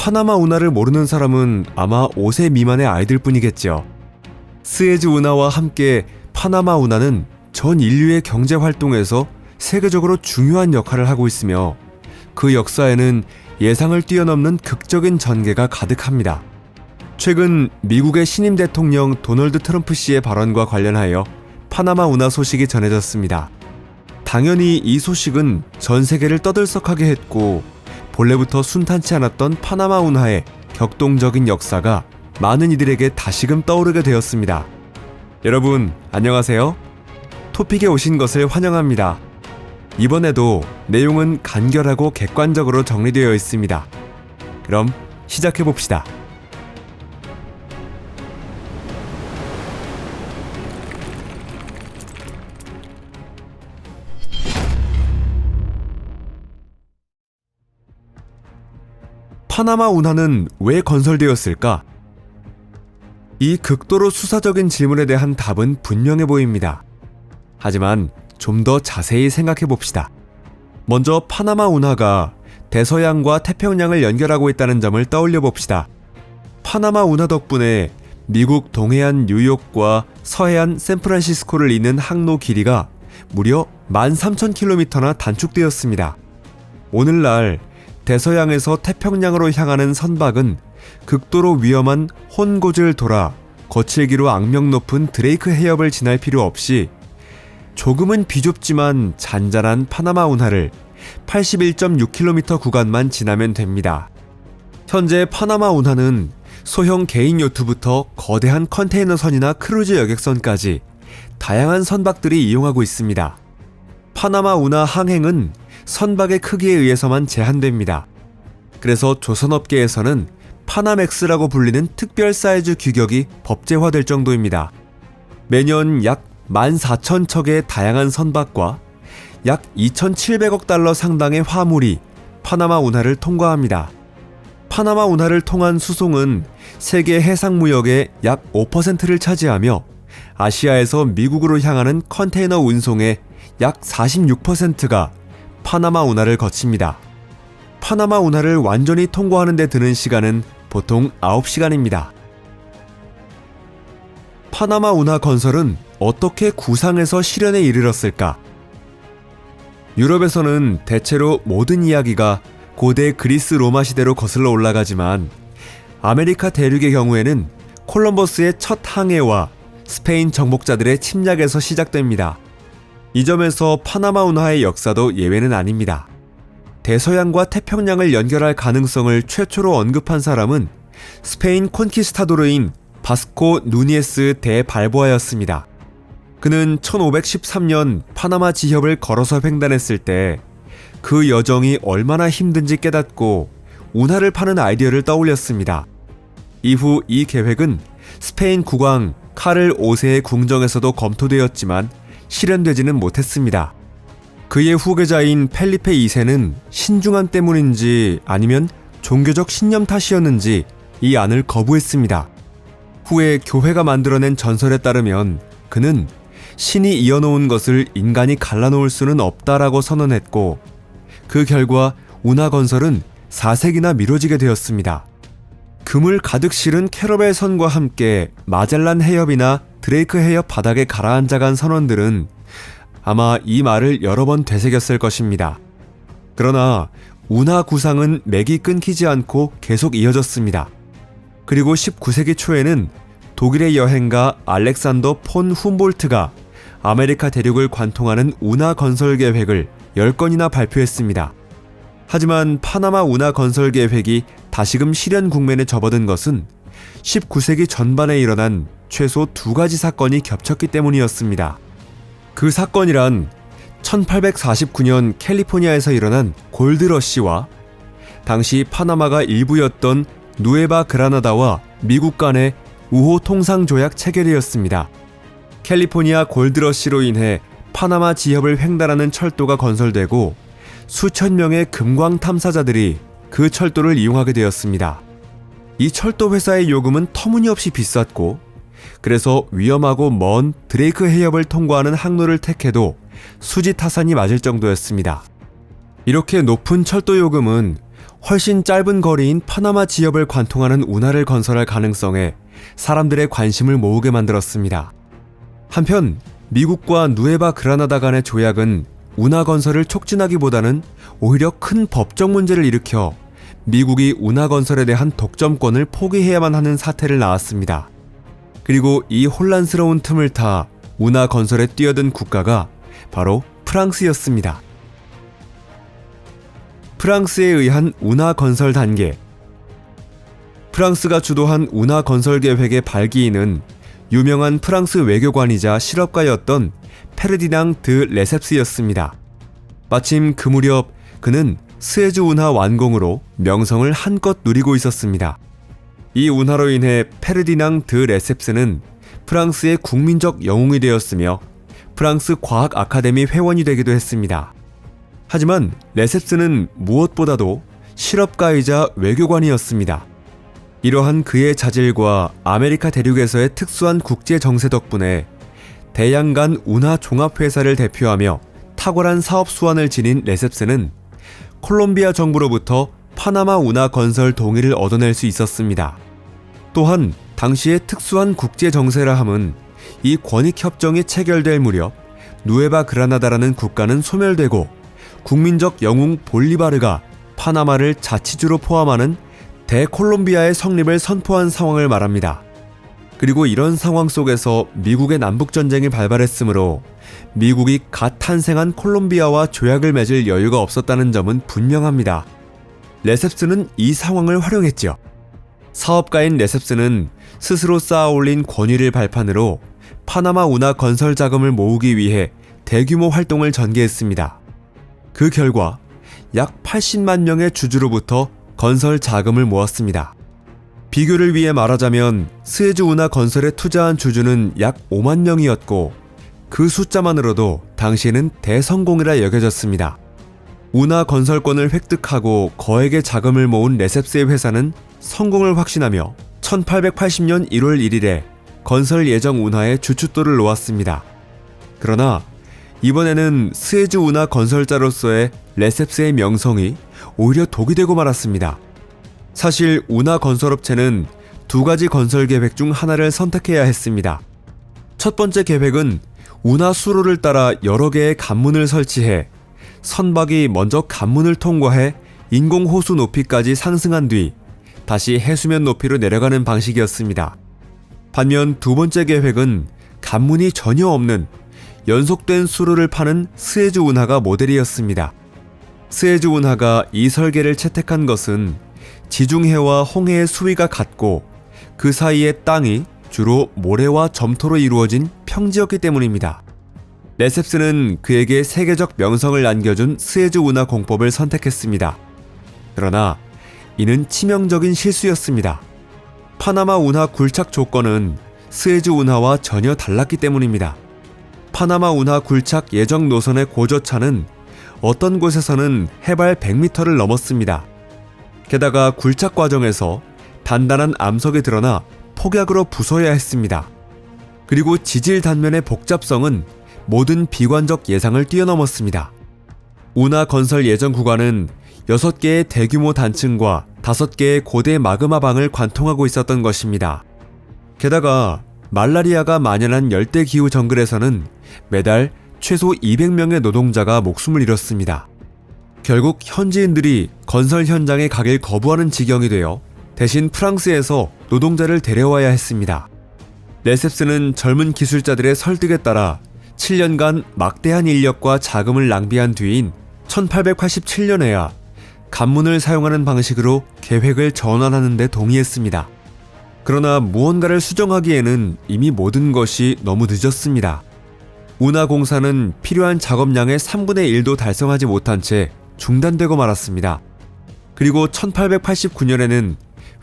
파나마 운하를 모르는 사람은 아마 5세 미만의 아이들 뿐이겠죠. 스에즈 운하와 함께 파나마 운하는 전 인류의 경제 활동에서 세계적으로 중요한 역할을 하고 있으며 그 역사에는 예상을 뛰어넘는 극적인 전개가 가득합니다. 최근 미국의 신임 대통령 도널드 트럼프 씨의 발언과 관련하여 파나마 운하 소식이 전해졌습니다. 당연히 이 소식은 전 세계를 떠들썩하게 했고 본래부터 순탄치 않았던 파나마 운하의 격동적인 역사가 많은 이들에게 다시금 떠오르게 되었습니다. 여러분 안녕하세요. 토픽에 오신 것을 환영합니다. 이번에도 내용은 간결하고 객관적으로 정리되어 있습니다. 그럼 시작해봅시다. 파나마 운하는 왜 건설되었을까? 이 극도로 수사적인 질문에 대한 답은 분명해 보입니다. 하지만 좀 더 자세히 생각해 봅시다. 먼저 파나마 운하가 대서양과 태평양을 연결하고 있다는 점을 떠올려 봅시다. 파나마 운하 덕분에 미국 동해안 뉴욕과 서해안 샌프란시스코를 잇는 항로 길이가 무려 13,000km나 단축되었습니다. 오늘날 대서양에서 태평양으로 향하는 선박은 극도로 위험한 혼고즈를 돌아 거칠기로 악명 높은 드레이크 해협을 지날 필요 없이 조금은 비좁지만 잔잔한 파나마 운하를 81.6km 구간만 지나면 됩니다. 현재 파나마 운하는 소형 개인 요트부터 거대한 컨테이너선이나 크루즈 여객선까지 다양한 선박들이 이용하고 있습니다. 파나마 운하 항행은 선박의 크기에 의해서만 제한됩니다. 그래서 조선업계에서는 파나맥스라고 불리는 특별 사이즈 규격이 법제화될 정도입니다. 매년 약 14,000척의 다양한 선박과 약 2,700억 달러 상당의 화물이 파나마 운하를 통과합니다. 파나마 운하를 통한 수송은 세계 해상 무역의 약 5%를 차지하며 아시아에서 미국으로 향하는 컨테이너 운송의 약 46%가 파나마 운하를 거칩니다. 파나마 운하를 완전히 통과하는 데 드는 시간은 보통 9시간입니다. 파나마 운하 건설은 어떻게 구상에서 실현에 이르렀을까? 유럽에서는 대체로 모든 이야기가 고대 그리스 로마 시대로 거슬러 올라가지만 아메리카 대륙의 경우에는 콜럼버스의 첫 항해와 스페인 정복자들의 침략에서 시작됩니다. 이 점에서 파나마 운하의 역사도 예외는 아닙니다. 대서양과 태평양을 연결할 가능성을 최초로 언급한 사람은 스페인 콘키스타도르인 바스코 누니에스 데 발보아였습니다. 그는 1513년 파나마 지협을 걸어서 횡단했을 때 그 여정이 얼마나 힘든지 깨닫고 운하를 파는 아이디어를 떠올렸습니다. 이후 이 계획은 스페인 국왕 카를 5세의 궁정에서도 검토되었지만 실현되지는 못했습니다. 그의 후계자인 펠리페 2세는 신중함 때문인지 아니면 종교적 신념 탓이었는지 이 안을 거부했습니다. 후에 교회가 만들어낸 전설에 따르면 그는 신이 이어놓은 것을 인간이 갈라놓을 수는 없다라고 선언했고 그 결과 운하 건설은 4세기나 미뤄지게 되었습니다. 금을 가득 실은 캐러벨 선과 함께 마젤란 해협이나 드레이크 해협 바닥에 가라앉아간 선원들은 아마 이 말을 여러 번 되새겼을 것입니다. 그러나 운하 구상은 맥이 끊기지 않고 계속 이어졌습니다. 그리고 19세기 초에는 독일의 여행가 알렉산더 폰 훔볼트가 아메리카 대륙을 관통하는 운하 건설 계획을 10건이나 발표했습니다. 하지만 파나마 운하 건설 계획이 다시금 실현 국면에 접어든 것은 19세기 전반에 일어난 최소 2가지 사건이 겹쳤기 때문이었습니다. 그 사건이란 1849년 캘리포니아에서 일어난 골드러시와 당시 파나마가 일부였던 누에바 그라나다와 미국 간의 우호 통상 조약 체결이었습니다. 캘리포니아 골드러시로 인해 파나마 지협을 횡단하는 철도가 건설되고 수천 명의 금광 탐사자들이 그 철도를 이용하게 되었습니다. 이 철도 회사의 요금은 터무니없이 비쌌고 그래서 위험하고 먼 드레이크 해협을 통과하는 항로를 택해도 수지 타산이 맞을 정도였습니다. 이렇게 높은 철도 요금은 훨씬 짧은 거리인 파나마 지역을 관통하는 운하를 건설할 가능성에 사람들의 관심을 모으게 만들었습니다. 한편 미국과 누에바 그라나다 간의 조약은 운하 건설을 촉진하기보다는 오히려 큰 법적 문제를 일으켜 미국이 운하 건설에 대한 독점권을 포기해야만 하는 사태를 낳았습니다. 그리고 이 혼란스러운 틈을 타 운하 건설에 뛰어든 국가가 바로 프랑스였습니다. 프랑스에 의한 운하 건설 단계. 프랑스가 주도한 운하 건설 계획의 발기인은 유명한 프랑스 외교관이자 실업가였던 페르디낭 드 레셉스였습니다. 마침 그 무렵 그는 스에즈 운하 완공으로 명성을 한껏 누리고 있었습니다. 이 운하로 인해 페르디낭 드 레셉스는 프랑스의 국민적 영웅이 되었으며 프랑스 과학 아카데미 회원이 되기도 했습니다. 하지만 레셉스는 무엇보다도 실업가이자 외교관이었습니다. 이러한 그의 자질과 아메리카 대륙에서의 특수한 국제 정세 덕분에 대양간 운하 종합회사를 대표하며 탁월한 사업 수완을 지닌 레셉스는 콜롬비아 정부로부터 파나마 운하 건설 동의를 얻어낼 수 있었습니다. 또한 당시의 특수한 국제 정세라 함은 이 권익협정이 체결될 무렵 누에바 그라나다라는 국가는 소멸되고 국민적 영웅 볼리바르가 파나마를 자치주로 포함하는 대콜롬비아의 성립을 선포한 상황을 말합니다. 그리고 이런 상황 속에서 미국의 남북전쟁이 발발했으므로 미국이 갓 탄생한 콜롬비아와 조약을 맺을 여유가 없었다는 점은 분명합니다. 레셉스는 이 상황을 활용했죠. 사업가인 레셉스는 스스로 쌓아올린 권위를 발판으로 파나마 운하 건설 자금을 모으기 위해 대규모 활동을 전개했습니다. 그 결과 약 80만 명의 주주로부터 건설 자금을 모았습니다. 비교를 위해 말하자면 스에즈 운하 건설에 투자한 주주는 약 5만 명이었고 그 숫자만으로도 당시에는 대성공이라 여겨졌습니다. 운하 건설권을 획득하고 거액의 자금을 모은 레셉스의 회사는 성공을 확신하며 1880년 1월 1일에 건설 예정 운하에 주춧돌을 놓았습니다. 그러나 이번에는 스에즈 운하 건설자로서의 레셉스의 명성이 오히려 독이 되고 말았습니다. 사실 운하 건설업체는 두 가지 건설 계획 중 하나를 선택해야 했습니다. 첫 번째 계획은 운하 수로를 따라 여러 개의 관문을 설치해 선박이 먼저 관문을 통과해 인공호수 높이까지 상승한 뒤 다시 해수면 높이로 내려가는 방식이었습니다. 반면 두 번째 계획은 관문이 전혀 없는 연속된 수로를 파는 스에즈 운하가 모델이었습니다. 스에즈 운하가 이 설계를 채택한 것은 지중해와 홍해의 수위가 같고 그 사이의 땅이 주로 모래와 점토로 이루어진 평지였기 때문입니다. 레셉스는 그에게 세계적 명성을 안겨준 스에즈 운하 공법을 선택했습니다. 그러나 이는 치명적인 실수였습니다. 파나마 운하 굴착 조건은 스에즈 운하와 전혀 달랐기 때문입니다. 파나마 운하 굴착 예정 노선의 고저차는 어떤 곳에서는 해발 100m를 넘었습니다. 게다가 굴착 과정에서 단단한 암석이 드러나 폭약으로 부숴야 했습니다. 그리고 지질 단면의 복잡성은 모든 비관적 예상을 뛰어넘었습니다. 운하 건설 예정 구간은 6개의 대규모 단층과 5개의 고대 마그마방을 관통하고 있었던 것입니다. 게다가 말라리아가 만연한 열대기후 정글에서는 매달 최소 200명의 노동자가 목숨을 잃었습니다. 결국 현지인들이 건설 현장에 가길 거부하는 지경이 되어 대신 프랑스에서 노동자를 데려와야 했습니다. 레셉스는 젊은 기술자들의 설득에 따라 7년간 막대한 인력과 자금을 낭비한 뒤인 1887년에야 관문을 사용하는 방식으로 계획을 전환하는 데 동의했습니다. 그러나 무언가를 수정하기에는 이미 모든 것이 너무 늦었습니다. 운하 공사는 필요한 작업량의 3분의 1도 달성하지 못한 채 중단되고 말았습니다. 그리고 1889년에는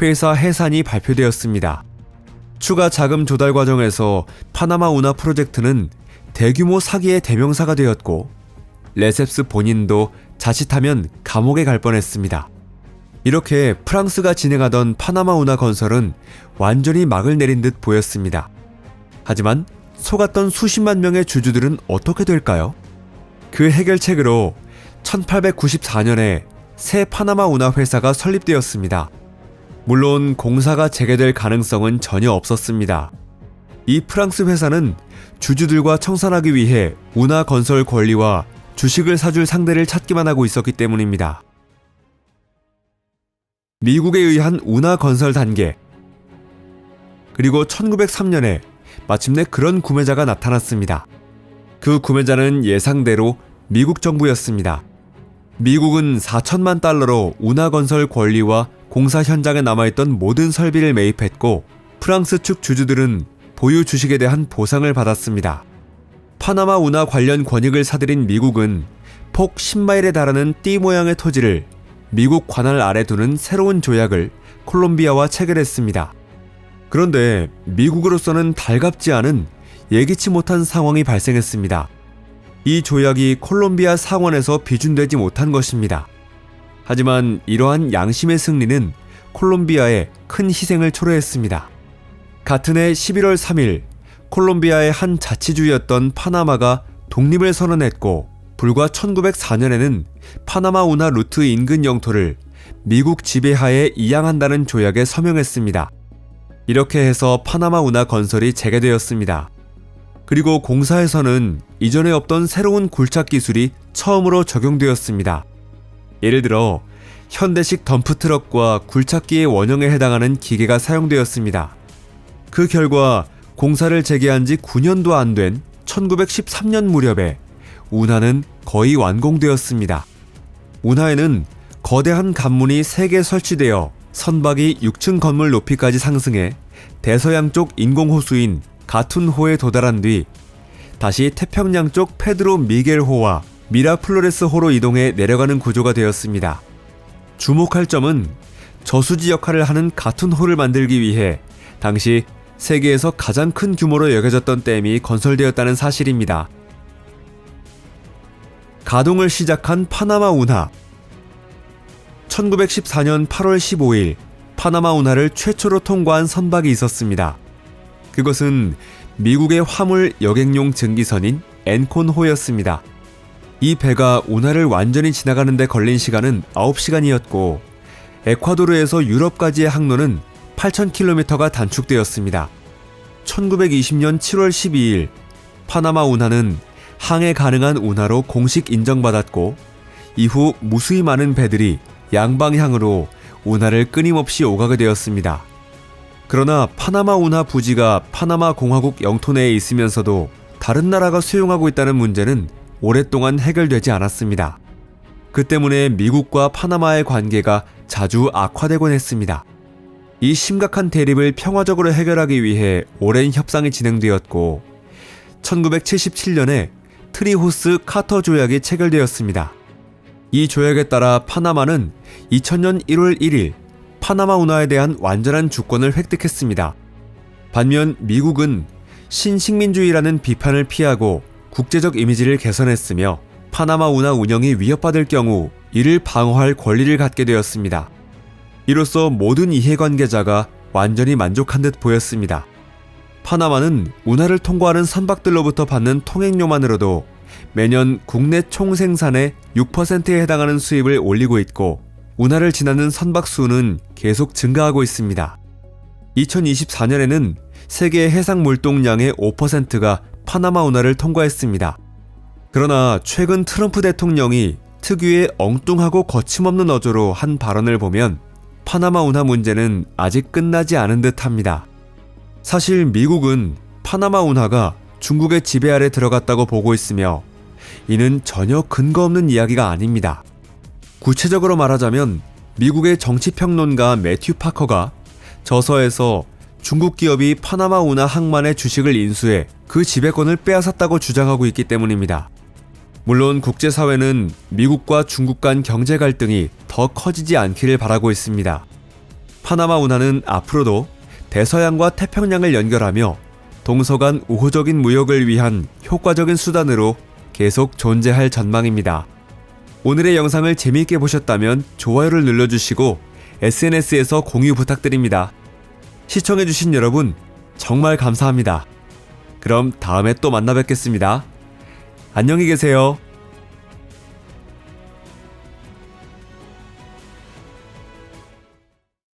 회사 해산이 발표되었습니다. 추가 자금 조달 과정에서 파나마 운하 프로젝트는 대규모 사기의 대명사가 되었고 레셉스 본인도 자칫하면 감옥에 갈 뻔했습니다. 이렇게 프랑스가 진행하던 파나마 운하 건설은 완전히 막을 내린 듯 보였습니다. 하지만 속았던 수십만 명의 주주들은 어떻게 될까요? 그 해결책으로 1894년에 새 파나마 운하 회사가 설립되었습니다. 물론 공사가 재개될 가능성은 전혀 없었습니다. 이 프랑스 회사는 주주들과 청산하기 위해 운하 건설 권리와 주식을 사줄 상대를 찾기만 하고 있었기 때문입니다. 미국에 의한 운하 건설 단계. 그리고 1903년에 마침내 그런 구매자가 나타났습니다. 그 구매자는 예상대로 미국 정부였습니다. 미국은 4천만 달러로 운하 건설 권리와 공사 현장에 남아있던 모든 설비를 매입했고, 프랑스 측 주주들은 보유 주식에 대한 보상을 받았습니다. 파나마 운하 관련 권익을 사들인 미국은 폭 10마일에 달하는 띠 모양의 토지를 미국 관할 아래 두는 새로운 조약을 콜롬비아와 체결했습니다. 그런데 미국으로서는 달갑지 않은 예기치 못한 상황이 발생했습니다. 이 조약이 콜롬비아 상원에서 비준되지 못한 것입니다. 하지만 이러한 양심의 승리는 콜롬비아에 큰 희생을 초래했습니다. 같은 해 11월 3일 콜롬비아의 한 자치주였던 파나마가 독립을 선언했고, 불과 1904년에는 파나마 운하 루트 인근 영토를 미국 지배하에 이양한다는 조약에 서명했습니다. 이렇게 해서 파나마 운하 건설이 재개되었습니다. 그리고 공사에서는 이전에 없던 새로운 굴착 기술이 처음으로 적용되었습니다. 예를 들어 현대식 덤프트럭과 굴착기의 원형에 해당하는 기계가 사용되었습니다. 그 결과 공사를 재개한 지 9년도 안 된 1913년 무렵에 운하는 거의 완공되었습니다. 운하에는 거대한 관문이 3개 설치되어 선박이 6층 건물 높이까지 상승해 대서양 쪽 인공호수인 가툰호에 도달한 뒤 다시 태평양 쪽 페드로 미겔호와 미라플로레스호로 이동해 내려가는 구조가 되었습니다. 주목할 점은 저수지 역할을 하는 가툰호를 만들기 위해 당시 세계에서 가장 큰 규모로 여겨졌던 댐이 건설되었다는 사실입니다. 가동을 시작한 파나마 운하. 1914년 8월 15일 파나마 운하를 최초로 통과한 선박이 있었습니다. 그것은 미국의 화물 여객용 증기선인 엔콘호였습니다. 이 배가 운하를 완전히 지나가는 데 걸린 시간은 9시간이었고 에콰도르에서 유럽까지의 항로는 8,000km가 단축되었습니다. 1920년 7월 12일 파나마 운하는 항해 가능한 운하로 공식 인정받았고, 이후 무수히 많은 배들이 양방향으로 운하를 끊임없이 오가게 되었습니다. 그러나 파나마 운하 부지가 파나마 공화국 영토 내에 있으면서도 다른 나라가 수용하고 있다는 문제는 오랫동안 해결되지 않았습니다. 그 때문에 미국과 파나마의 관계가 자주 악화되곤 했습니다. 이 심각한 대립을 평화적으로 해결하기 위해 오랜 협상이 진행되었고, 1977년에 트리호스 카터 조약이 체결되었습니다. 이 조약에 따라 파나마는 2000년 1월 1일 파나마 운하에 대한 완전한 주권을 획득했습니다. 반면 미국은 신식민주의라는 비판을 피하고 국제적 이미지를 개선했으며 파나마 운하 운영이 위협받을 경우 이를 방어할 권리를 갖게 되었습니다. 이로써 모든 이해관계자가 완전히 만족한 듯 보였습니다. 파나마는 운하를 통과하는 선박들로부터 받는 통행료만으로도 매년 국내 총생산의 6%에 해당하는 수입을 올리고 있고, 운하를 지나는 선박 수는 계속 증가하고 있습니다. 2024년에는 세계 해상 물동량의 5%가 파나마 운하를 통과했습니다. 그러나 최근 트럼프 대통령이 특유의 엉뚱하고 거침없는 어조로 한 발언을 보면 파나마 운하 문제는 아직 끝나지 않은 듯합니다. 사실 미국은 파나마 운하가 중국의 지배 아래 들어갔다고 보고 있으며, 이는 전혀 근거 없는 이야기가 아닙니다. 구체적으로 말하자면 미국의 정치평론가 매튜 파커가 저서에서 중국 기업이 파나마 운하 항만의 주식을 인수해 그 지배권을 빼앗았다고 주장하고 있기 때문입니다. 물론 국제사회는 미국과 중국 간 경제 갈등이 더 커지지 않기를 바라고 있습니다. 파나마 운하는 앞으로도 대서양과 태평양을 연결하며 동서간 우호적인 무역을 위한 효과적인 수단으로 계속 존재할 전망입니다. 오늘의 영상을 재미있게 보셨다면 좋아요를 눌러주시고 SNS에서 공유 부탁드립니다. 시청해주신 여러분 정말 감사합니다. 그럼 다음에 또 만나 뵙겠습니다. 안녕히 계세요.